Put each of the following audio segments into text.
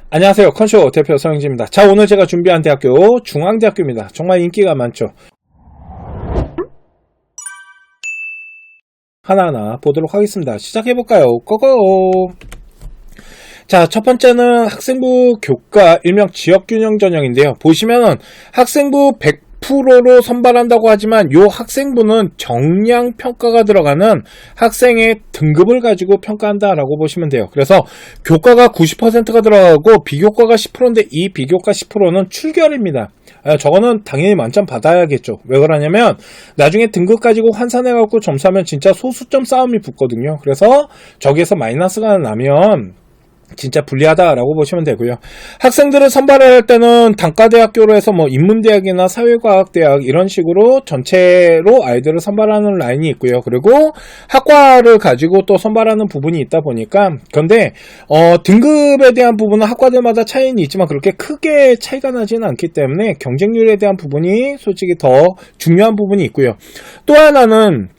안녕하세요. 컨쇼 대표 서영진입니다. 자, 오늘 제가 준비한 대학교 중앙대학교입니다. 정말 인기가 많죠. 하나하나 보도록 하겠습니다. 시작해볼까요? 고고! 자, 첫 번째는 학생부 교과 일명 지역균형 전형인데요. 보시면은 학생부 100%로 선발한다고 하지만 이 학생부는 정량 평가가 들어가는 학생의 등급을 가지고 평가한다라고 보시면 돼요. 그래서 교과가 90%가 들어가고 비교과가 10%인데 이 비교과 10%는 출결입니다. 저거는 당연히 만점 받아야겠죠. 왜 그러냐면 나중에 등급 가지고 환산해갖고 점수하면 진짜 소수점 싸움이 붙거든요. 그래서 저기에서 마이너스가 나면 진짜 불리하다라고 보시면 되고요. 학생들을 선발할 때는 단과대학교로 해서 뭐 인문대학이나 사회과학대학 이런 식으로 전체로 아이들을 선발하는 라인이 있고요. 그리고 학과를 가지고 또 선발하는 부분이 있다 보니까 그런데 등급에 대한 부분은 학과들마다 차이는 있지만 그렇게 크게 차이가 나지는 않기 때문에 경쟁률에 대한 부분이 솔직히 더 중요한 부분이 있고요. 또 하나는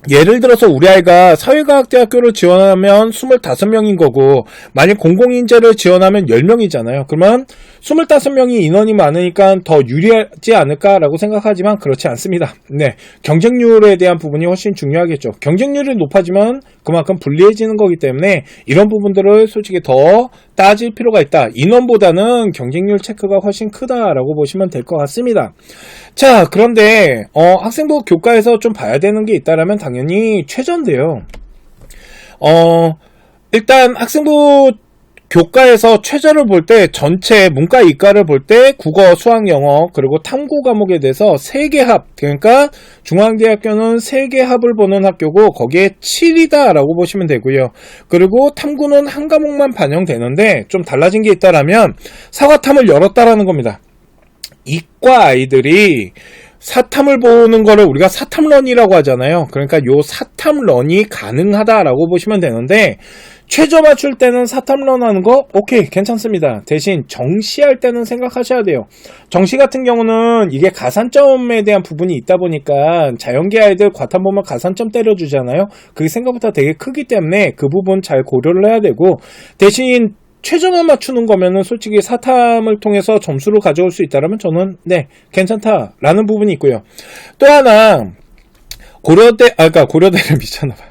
예를 들어서 우리 아이가 사회과학대학교를 지원하면 25명인 거고 만약 공공인재를 지원하면 10명이잖아요. 그러면 25명이 인원이 많으니까 더 유리하지 않을까라고 생각하지만 그렇지 않습니다. 네, 경쟁률에 대한 부분이 훨씬 중요하겠죠. 경쟁률이 높아지면 그만큼 불리해지는 거기 때문에 이런 부분들을 솔직히 더 따질 필요가 있다. 인원보다는 경쟁률 체크가 훨씬 크다라고 보시면 될 것 같습니다. 자, 그런데 학생부 교과에서 좀 봐야 되는 게 있다라면 당연히 최저인데요. 일단 학생부 교과에서 최저를 볼 때 전체 문과 이과를 볼 때 국어, 수학, 영어 그리고 탐구 과목에 대해서 3개 합, 그러니까 중앙대학교는 3개 합을 보는 학교고 거기에 7이다 라고 보시면 되고요. 그리고 탐구는 한 과목만 반영되는데 좀 달라진 게 있다라면 사과탐을 열었다라는 겁니다. 이과 아이들이 사탐을 보는 거를 우리가 사탐런이라고 하잖아요. 그러니까 요 사탐런이 가능하다라고 보시면 되는데 최저 맞출 때는 사탐런 하는 거 오케이 괜찮습니다. 대신 정시할 때는 생각하셔야 돼요. 정시 같은 경우는 이게 가산점에 대한 부분이 있다 보니까 자연계 아이들 과탐 보면 가산점 때려주잖아요. 그게 생각보다 되게 크기 때문에 그 부분 잘 고려를 해야 되고 대신 최저만 맞추는 거면은 솔직히 사탐을 통해서 점수를 가져올 수 있다면 저는 네 괜찮다라는 부분이 있고요. 또 하나 고려대를 미쳤나봐요.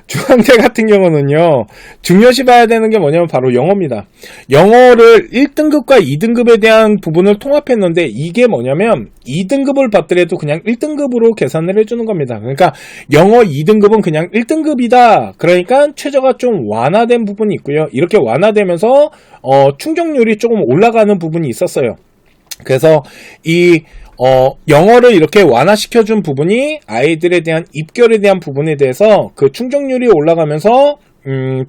중앙대 같은 경우는요 중요시 봐야 되는 게 뭐냐면 바로 영어입니다. 영어를 1등급과 2등급에 대한 부분을 통합했는데 이게 뭐냐면 2등급을 받더라도 그냥 1등급으로 계산을 해주는 겁니다. 그러니까 영어 2등급은 그냥 1등급이다. 그러니까 최저가 좀 완화된 부분이 있고요. 이렇게 완화되면서 충족률이 조금 올라가는 부분이 있었어요. 그래서 영어를 이렇게 완화시켜준 부분이 아이들에 대한 입결에 대한 부분에 대해서 그 충족률이 올라가면서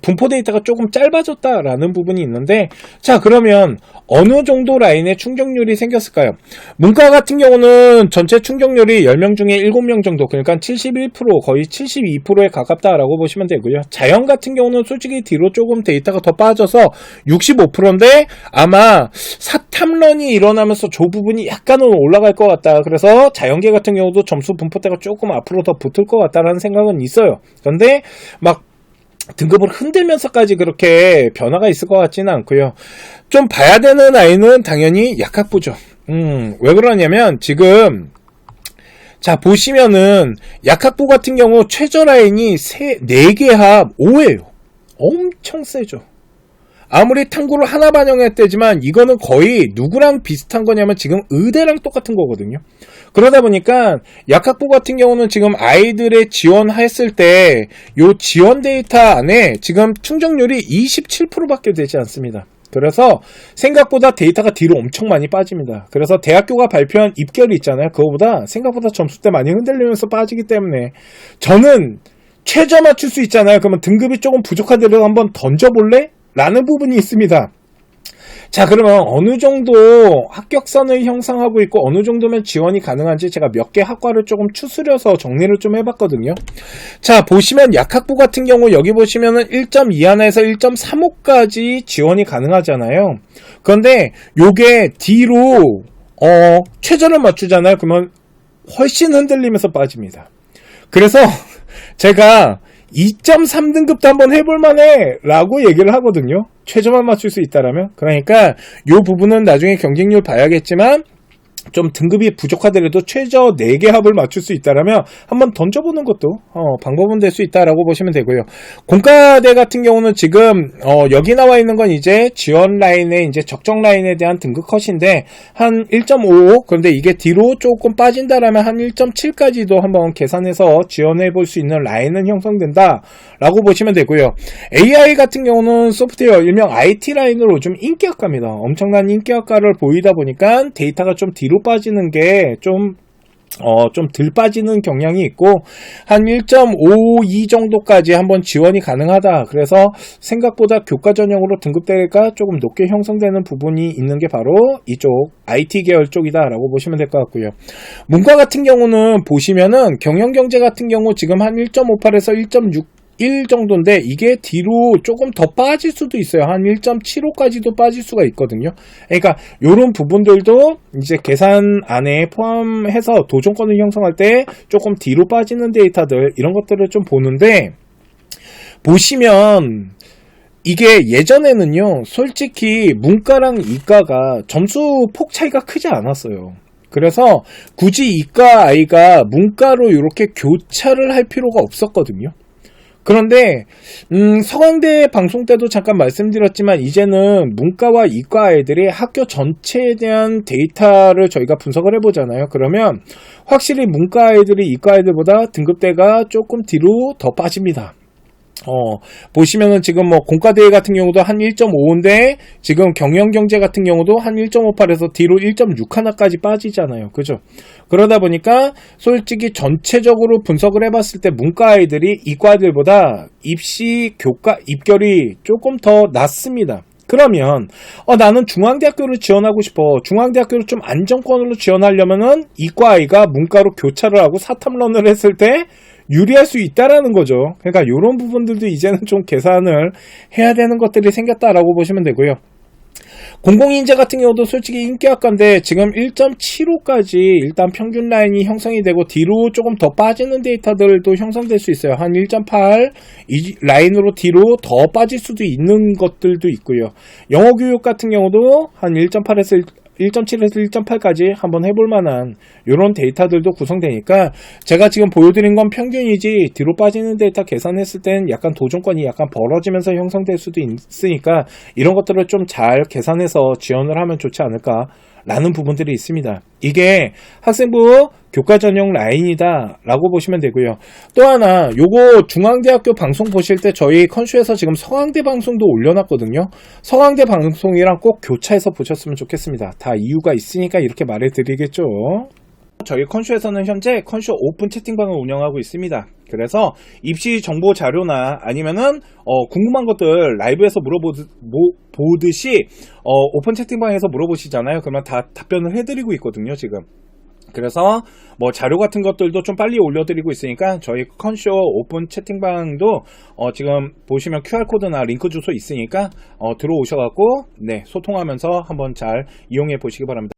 분포 데이터가 조금 짧아졌다라는 부분이 있는데 자 그러면 어느 정도 라인에 충족률이 생겼을까요? 문과 같은 경우는 전체 충족률이 10명 중에 7명 정도 그러니까 71% 거의 72%에 가깝다라고 보시면 되고요. 자연 같은 경우는 솔직히 뒤로 조금 데이터가 더 빠져서 65%인데 아마 사탐런이 일어나면서 저 부분이 약간은 올라갈 것 같다. 그래서 자연계 같은 경우도 점수 분포대가 조금 앞으로 더 붙을 것 같다라는 생각은 있어요. 그런데 막 등급을 흔들면서까지 그렇게 변화가 있을 것 같지는 않고요. 좀 봐야 되는 아이는 당연히 약학부죠. 왜 그러냐면 지금 자 보시면은 약학부 같은 경우 최저 라인이 4개 합 5예요. 엄청 세죠. 아무리 탐구를 하나 반영했대지만 이거는 거의 누구랑 비슷한 거냐면 지금 의대랑 똑같은 거거든요. 그러다 보니까 약학부 같은 경우는 지금 아이들의 지원했을 때 요 지원 데이터 안에 지금 충족률이 27%밖에 되지 않습니다. 그래서 생각보다 데이터가 뒤로 엄청 많이 빠집니다. 그래서 대학교가 발표한 입결이 있잖아요. 그거보다 생각보다 점수대 많이 흔들리면서 빠지기 때문에 저는 최저 맞출 수 있잖아요. 그러면 등급이 조금 부족하더라도 한번 던져볼래? 라는 부분이 있습니다. 자 그러면 어느 정도 합격선을 형성하고 있고 어느 정도면 지원이 가능한지 제가 몇 개 학과를 조금 추스려서 정리를 좀 해봤거든요. 자 보시면 약학부 같은 경우 여기 보시면은 1.2 하나에서 1.35까지 지원이 가능하잖아요. 그런데 요게 뒤로 최저를 맞추잖아요. 그러면 훨씬 흔들리면서 빠집니다. 그래서 제가 2.3등급도 한번 해볼만해 라고 얘기를 하거든요. 최저만 맞출 수 있다라면. 그러니까 요 부분은 나중에 경쟁률 봐야겠지만 좀 등급이 부족하더라도 최저 4개 합을 맞출 수 있다라면 한번 던져보는 것도 방법은 될 수 있다라고 보시면 되고요. 공과대 같은 경우는 지금 여기 나와 있는 건 이제 지원 라인의 이제 적정 라인에 대한 등급 컷인데 한 1.55, 그런데 이게 뒤로 조금 빠진다라면 한 1.7까지도 한번 계산해서 지원해 볼 수 있는 라인은 형성된다 라고 보시면 되고요. AI 같은 경우는 소프트웨어 일명 IT 라인으로 좀 인기학과입니다. 엄청난 인기학과를 보이다 보니까 데이터가 좀 뒤로 빠지는 게 좀 덜 빠지는 경향이 있고 한 1.52 정도까지 한번 지원이 가능하다. 그래서 생각보다 교과 전형으로 등급대가 조금 높게 형성되는 부분이 있는 게 바로 이쪽 IT 계열 쪽이다라고 보시면 될 것 같고요. 문과 같은 경우는 보시면은 경영경제 같은 경우 지금 한 1.58에서 1.1 정도인데 이게 뒤로 조금 더 빠질 수도 있어요. 한 1.75까지도 빠질 수가 있거든요. 그러니까 이런 부분들도 이제 계산 안에 포함해서 도전권을 형성할 때 조금 뒤로 빠지는 데이터들 이런 것들을 좀 보는데 보시면 이게 예전에는요 솔직히 문과랑 이과가 점수 폭 차이가 크지 않았어요. 그래서 굳이 이과 아이가 문과로 이렇게 교차를 할 필요가 없었거든요. 그런데 서강대 방송 때도 잠깐 말씀드렸지만 이제는 문과와 이과 아이들이 학교 전체에 대한 데이터를 저희가 분석을 해보잖아요. 그러면 확실히 문과 아이들이 이과 아이들보다 등급대가 조금 뒤로 더 빠집니다. 보시면은 지금 뭐 공과대회 같은 경우도 한 1.5인데 지금 경영경제 같은 경우도 한 1.58에서 뒤로 1.6 하나까지 빠지잖아요. 그죠? 그러다 보니까 솔직히 전체적으로 분석을 해봤을 때 문과 아이들이 이과 아이들보다 입시 교과 입결이 조금 더 낮습니다. 그러면 나는 중앙대학교를 지원하고 싶어. 중앙대학교를 좀 안정권으로 지원하려면은 이과 아이가 문과로 교차를 하고 사탐런을 했을 때 유리할 수 있다라는 거죠. 그러니까 이런 부분들도 이제는 좀 계산을 해야 되는 것들이 생겼다라고 보시면 되고요. 공공인재 같은 경우도 솔직히 인기학과인데 지금 1.75까지 일단 평균 라인이 형성이 되고 뒤로 조금 더 빠지는 데이터들도 형성될 수 있어요. 한 1.8 이 라인으로 뒤로 더 빠질 수도 있는 것들도 있고요. 영어교육 같은 경우도 한 1.8에서 1.7에서 1.8까지 한번 해볼 만한 이런 데이터들도 구성되니까 제가 지금 보여드린 건 평균이지 뒤로 빠지는 데이터 계산했을 땐 약간 도전권이 약간 벌어지면서 형성될 수도 있으니까 이런 것들을 좀 잘 계산해서 지원을 하면 좋지 않을까 라는 부분들이 있습니다. 이게 학생부 교과 전용 라인이다 라고 보시면 되고요. 또 하나 요거 중앙대학교 방송 보실 때 저희 컨슈에서 지금 서강대 방송도 올려놨거든요. 서강대 방송이랑 꼭 교차해서 보셨으면 좋겠습니다. 다 이유가 있으니까 이렇게 말해드리겠죠. 저희 컨슈에서는 현재 컨슈 오픈 채팅방을 운영하고 있습니다. 그래서 입시 정보 자료나 아니면은 궁금한 것들 라이브에서 보듯이 오픈 채팅방에서 물어보시잖아요. 그러면 다 답변을 해드리고 있거든요, 지금. 그래서 뭐 자료 같은 것들도 좀 빨리 올려드리고 있으니까 저희 컨쇼 오픈 채팅방도 지금 보시면 QR코드나 링크 주소 있으니까 들어오셔갖고 네, 소통하면서 한번 잘 이용해 보시기 바랍니다.